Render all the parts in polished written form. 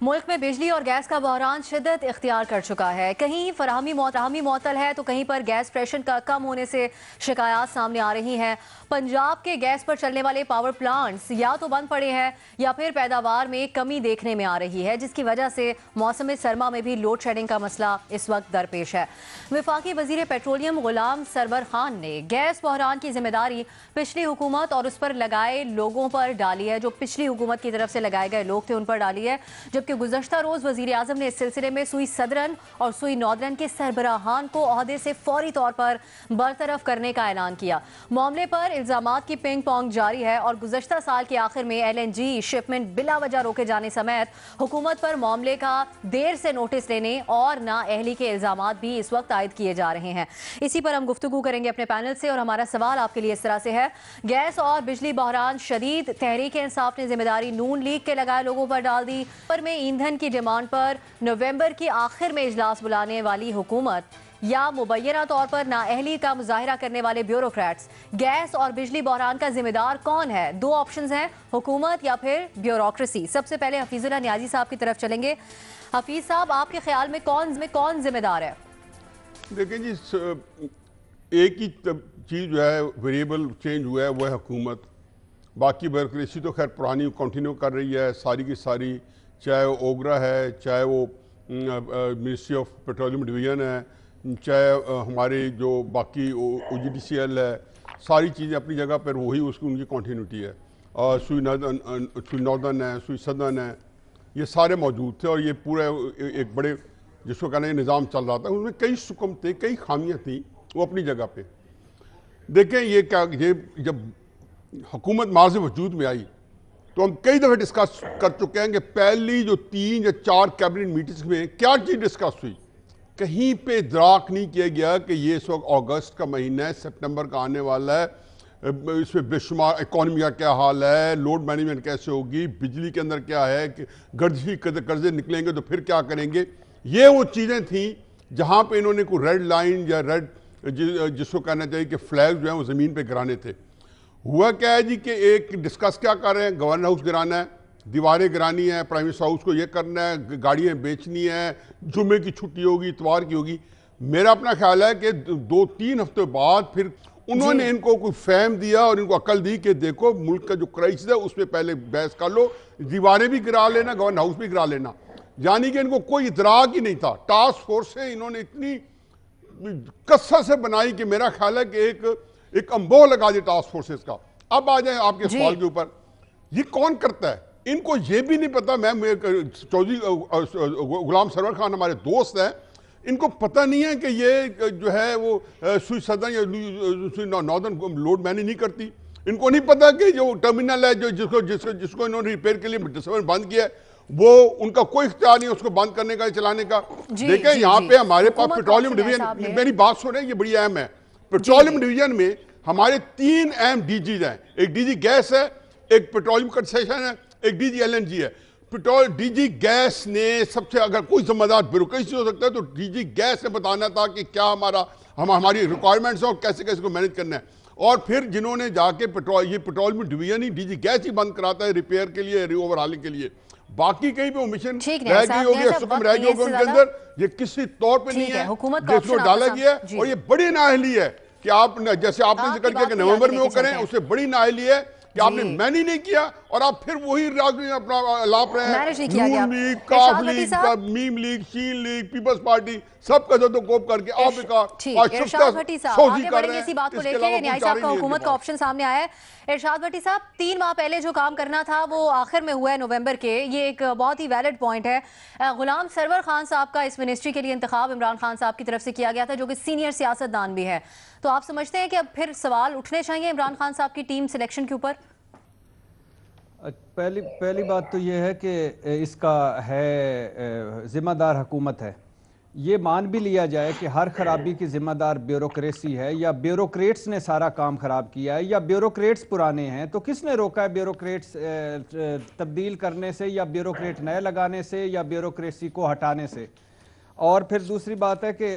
ملک میں بجلی اور گیس کا بحران شدت اختیار کر چکا ہے. کہیں فراہمی معطل ہے تو کہیں پر گیس پریشر کا کم ہونے سے شکایات سامنے آ رہی ہیں. پنجاب کے گیس پر چلنے والے پاور پلانٹس یا تو بند پڑے ہیں یا پھر پیداوار میں کمی دیکھنے میں آ رہی ہے، جس کی وجہ سے موسم سرما میں بھی لوڈ شیڈنگ کا مسئلہ اس وقت درپیش ہے. وفاقی وزیر پیٹرولیم غلام سرور خان نے گیس بحران کی ذمہ داری پچھلی حکومت اور اس پر لگائے لوگوں پر ڈالی ہے، جو پچھلی حکومت کی طرف سے لگائے گئے لوگ تھے ان پر ڈالی ہے. جبکہ گزشتہ روز وزیر اعظم نے اس سلسلے میں سوئی صدرن اور سوئی ناردرن کے سربراہان کو عہدے سے فوری طور پر برطرف کرنے کا اعلان کیا. معاملے پر الزامات کی پنگ پونگ جاری ہے اور گزشتہ سال کے آخر میں LNG شپمنٹ بلا وجہ روکے جانے سمیت حکومت پر معاملے کا دیر سے نوٹس لینے اور نااہلی کے الزامات بھی اس وقت عائد کیے جا رہے ہیں. اسی پر ہم گفتگو کریں گے اپنے پینل سے، اور ہمارا سوال آپ کے لیے اس طرح سے ہے: گیس اور بجلی بحران شدید، تحریک انصاف نے ذمہ داری نون لیگ کے لگائے لوگوں پر ڈال دی. پر میں ایندھن کی ڈیمانڈ پر نومبر کی آخر میں اجلاس بلانے والی حکومت یا مبینہ طور پر نااہلی کا مظاہرہ کرنے والے بیوروکریٹس. گیس اور بجلی بحران کا ذمہ دار کون ہے؟ دو آپشنز ہیں، حکومت یا پھر بیوروکریسی. سب سے پہلے حفیظ اللہ نیازی صاحب کی طرف چلیں گے. حفیظ صاحب، آپ کے خیال میں کون ذمہ دار ہے؟ دیکھیں جی، ایک ہی چیز جو ہے ویریبل چینج ہوا ہے، وہ ہے حکومت. باقی بیوروکریسی تو خیر پرانی کنٹینیو کر رہی ہے ساری کی ساری، چاہے وہ اوگرا ہے، چاہے وہ منسٹری آف پیٹرولیم ڈویژن ہے، چاہے ہماری جو باقی OGDCL ہے. ساری چیزیں اپنی جگہ پر وہی اس کی ان کی کنٹینیوٹی ہے. اور سوئی ناردرن ہے، سوئی سدرن ہے، یہ سارے موجود تھے. اور یہ پورا ایک بڑے جس کو کہنا ہے نظام چل رہا تھا. اس میں کئی سکم تھے، کئی خامیاں تھیں، وہ اپنی جگہ پہ. دیکھیں یہ جب حکومت ماض وجود میں آئی تو ہم کئی دفعہ ڈسکس کر چکے ہیں کہ پہلی جو 3 یا 4 کیبنٹ میٹنگز میں کیا چیز ڈسکس ہوئی. کہیں پہ ادراک نہیں کیا گیا کہ یہ اس وقت اگست کا مہینہ ہے، سپٹمبر کا آنے والا ہے، اس میں بے شمار اکانومی کا کیا حال ہے، لوڈ مینجمنٹ کیسے ہوگی، بجلی کے اندر کیا ہے، کہ گردشی قرضے نکلیں گے تو پھر کیا کریں گے. یہ وہ چیزیں تھیں جہاں پہ انہوں نے کوئی ریڈ لائن یا ریڈ جس کو کہنا چاہیے کہ فلیگ جو ہیں وہ زمین پہ گرانے تھے. ہوا کیا ہے جی کہ ایک ڈسکس کیا کر رہے ہیں، گورنر ہاؤس گرانا ہے، دیواریں گرانی ہے، پرائم منسٹر ہاؤس کو یہ کرنا ہے، گاڑیاں بیچنی ہے، جمعے کی چھٹی ہوگی، اتوار کی ہوگی. میرا اپنا خیال ہے کہ 2-3 ہفتے بعد پھر انہوں نے ان کو کوئی فہم دیا اور ان کو عقل دی کہ دیکھو ملک کا جو کرائسس ہے اس پہ پہلے بحث کر لو، دیواریں بھی گرا لینا، گورنر ہاؤس بھی گرا لینا. یعنی کہ ان کو کوئی ادراک ہی نہیں تھا. ٹاسک فورسیں انہوں نے اتنی کثرت سے بنائی کہ میرا خیال ہے کہ ایک امبو لگا دی ٹاسک فورسز کا. اب آ جائیں آپ کے سوال کے اوپر، یہ کون کرتا ہے؟ ان کو یہ بھی نہیں پتا. چودھری غلام سرور خان ہمارے دوست ہیں، ان کو پتہ نہیں ہے کہ یہ جو ہے وہ سوئی سدرن یا سوئی ناردرن لوڈ مینج نہیں کرتی. ان کو نہیں پتا کہ جو ٹرمینل ہے جس کو انہوں نے ریپیئر کے لیے ڈسمبر بند کیا ہے، وہ ان کا کوئی اختیار نہیں ہے اس کو بند کرنے کا، چلانے کا. دیکھیں یہاں پہ ہمارے پاس پیٹرولیم ڈویژن، میری بات سنیں، یہ بڑی اہم ہے. پیٹرولیم ڈویژن میں ہمارے 3 اہم DGs ہیں. ایک DG گیس ہے، ایک پیٹرولیم کنسیشن ہے، ایک DG LNG ہے. DG گیس نے سب سے اگر کوئی ذمہ دار بیوروکریسی ہو سکتا ہے تو DG گیس نے بتانا تھا کہ کیا ہماری ریکوائرمنٹس ہیں اور کیسے کو مینج کرنا ہے. اور پھر جنہوں نے جا کے یہ پیٹرولیم ڈویژن ہی DG گیس ہی بند کراتا ہے ریپیئر کے لیے، ری اوور ہالنگ کے لیے. باقی کہیں پہ مشن رہ گئی ہوگی، سکم رہ گئی ہوگی ان کے اندر، یہ کسی طور پہ نہیں ہے جس کو ڈالا گیا ہے. اور یہ بڑی نااہلی ہے کہ آپ جیسے آپ نے ذکر کیا کہ نومبر میں وہ کریں، اس سے بڑی نااہلی ہے کہ آپ نے مینی نہیں کیا اور آپ پھر وہی اپنا لاپ رہے ہیں. نون لیگ، کاف لیگ، میم لیگ، شین لیگ، پیپلز پارٹی، سب کا جو کوپ کر کے آپ ارشاد بھٹی صاحب آگے بڑھیں گے اسی بات کو لے کے. نیائی صاحب کا حکومت کا آپشن سامنے آیا ہے. ارشاد بھٹی صاحب، 3 ماہ پہلے جو کام کرنا تھا وہ آخر میں ہوا ہے نومبر کے، یہ ایک بہت ہی ویلڈ پوائنٹ ہے. غلام سرور خان صاحب کا اس منسٹری کے لیے انتخاب عمران خان صاحب کی طرف سے کیا گیا تھا، جو کہ سینئر سیاست دان بھی ہے. تو آپ سمجھتے ہیں کہ اب پھر سوال اٹھنے چاہیے عمران خان صاحب کی ٹیم سلیکشن کے اوپر؟ پہلی بات تو یہ ہے کہ اس کا ہے ذمہ دار حکومت ہے. یہ مان بھی لیا جائے کہ ہر خرابی کی ذمہ دار بیوروکریسی ہے یا بیوروکریٹس نے سارا کام خراب کیا ہے یا بیوروکریٹس پرانے ہیں، تو کس نے روکا ہے بیوروکریٹس تبدیل کرنے سے یا بیوروکریٹ نئے لگانے سے یا بیوروکریسی کو ہٹانے سے؟ اور پھر دوسری بات ہے کہ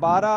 12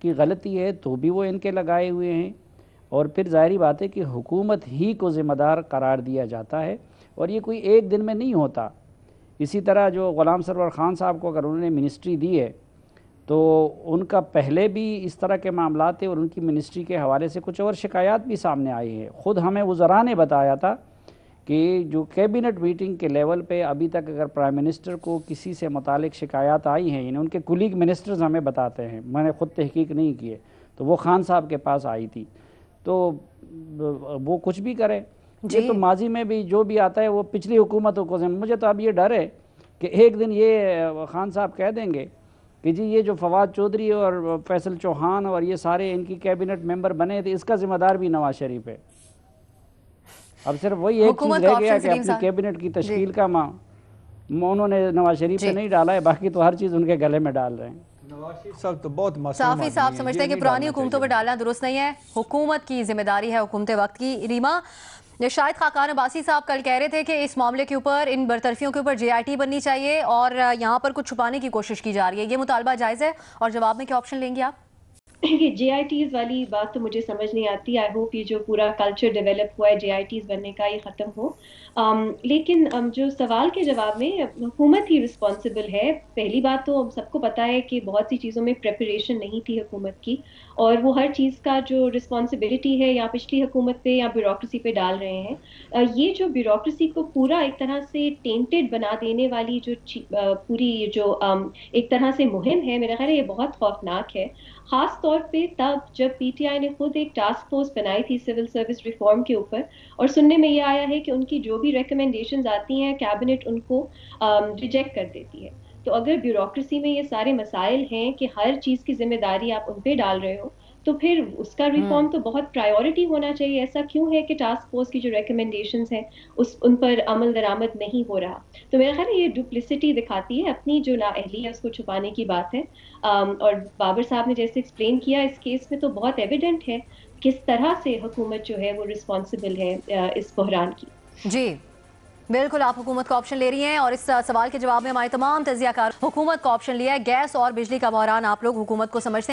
کی غلطی ہے تو بھی وہ ان کے لگائے ہوئے ہیں، اور پھر ظاہری بات ہے کہ حکومت ہی کو ذمہ دار قرار دیا جاتا ہے، اور یہ کوئی ایک دن میں نہیں ہوتا۔ اسی طرح جو غلام سرور خان صاحب کو اگر انہوں نے منسٹری دی ہے تو ان کا پہلے بھی اس طرح کے معاملات تھے، اور ان کی منسٹری کے حوالے سے کچھ اور شکایات بھی سامنے آئی ہیں۔ خود ہمیں وزراء نے بتایا تھا کہ جو کیبنٹ میٹنگ کے لیول پہ ابھی تک اگر پرائم منسٹر کو کسی سے متعلق شکایات آئی ہیں، یعنی ان کے کولیگ منسٹرز ہمیں بتاتے ہیں، میں نے خود تحقیق نہیں کی ہے، تو وہ خان صاحب کے پاس آئی تھی، تو وہ کچھ بھی کرے۔ یہ تو ماضی میں بھی جو بھی آتا ہے وہ پچھلی حکومتوں کو، مجھے تو اب یہ ڈر ہے کہ ایک دن یہ خان صاحب کہہ دیں گے کہ جی یہ جو فواد چودھری اور فیصل چوہان اور یہ سارے ان کی کیبنٹ ممبر بنے تھے، اس کا ذمہ دار بھی نواز شریف ہے۔ اب صرف وہی ایک چیز رہ گیا کہ اپنی کیبنٹ کی تشکیل کا انہوں نے نواز شریف سے نہیں ڈالا ہے، باقی تو ہر چیز ان کے گلے میں ڈال رہے ہیں۔ نواز شریف صاحب تو بہت صافی صاحب سمجھتے ہیں کہ پرانی حکومتوں پر ڈالنا درست نہیں ہے، حکومت کی ذمہ داری ہے، حکومت وقت کی۔ ریما، شاہد خاقان عباسی صاحب کل کہہ رہے تھے کہ اس معاملے کے اوپر، ان برطرفیوں کے اوپر JIT بننی چاہیے اور یہاں پر کچھ چھپانے کی کوشش کی جا رہی ہے، یہ مطالبہ جائز ہے؟ اور جواب میں کیا آپشن لیں گے آپ؟ یہ JITs والی بات تو مجھے سمجھ نہیں آتی۔ آئی ہوپ یہ جو پورا کلچر ڈیولپ ہوا ہے JITs بننے کا، یہ ختم ہو۔ لیکن جو سوال کے جواب میں حکومت ہی رسپانسبل ہے۔ پہلی بات تو سب کو پتا ہے کہ بہت سی چیزوں میں پریپریشن نہیں تھی حکومت کی، اور وہ ہر چیز کا جو رسپانسبلٹی ہے یا پچھلی حکومت پہ یا بیوروکریسی پہ ڈال رہے ہیں۔ یہ جو بیوروکریسی کو پورا ایک طرح سے ٹینٹڈ بنا دینے والی جو پوری جو ایک طرح سے مہم ہے، میرا خیال ہے یہ بہت خوفناک ہے، خاص طور پہ تب جب PTI نے خود ایک ٹاسک فورس بنائی تھی سول سروس ریفارم کے اوپر، اور سننے میں یہ آیا ہے کہ ان کی جو بھی ریکمنڈیشنز آتی ہیں کیبنٹ ان کو ریجیکٹ کر دیتی ہے۔ تو اگر بیوروکریسی میں یہ سارے مسائل ہیں کہ ہر چیز کی ذمہ داری آپ ان پہ ڈال رہے ہو، تو پھر اس کا ریفارم تو بہت پرائیورٹی ہونا چاہیے۔ ایسا کیوں ہے کہ ٹاسک فورس کی جو ریکمنڈیشنز ہیں ان پر عمل درآمد نہیں ہو رہا؟ تو میرا خیال ہے یہ ڈپلیسٹی دکھاتی ہے، اپنی جو نااہلی ہے اس کو چھپانے کی بات ہے۔ اور بابر صاحب نے جیسے ایکسپلین کیا اس کیس میں تو بہت ایویڈنٹ ہے کس طرح سے حکومت جو ہے وہ رسپانسبل ہے اس بحران کی۔ جی بالکل، آپ حکومت کا آپشن لے رہی ہیں، اور اس سوال کے جواب میں ہمارے تمام تجزیہ کار حکومت کا آپشن لیا ہے۔ گیس اور بجلی کا بحران آپ لوگ حکومت کو سمجھتے ہیں۔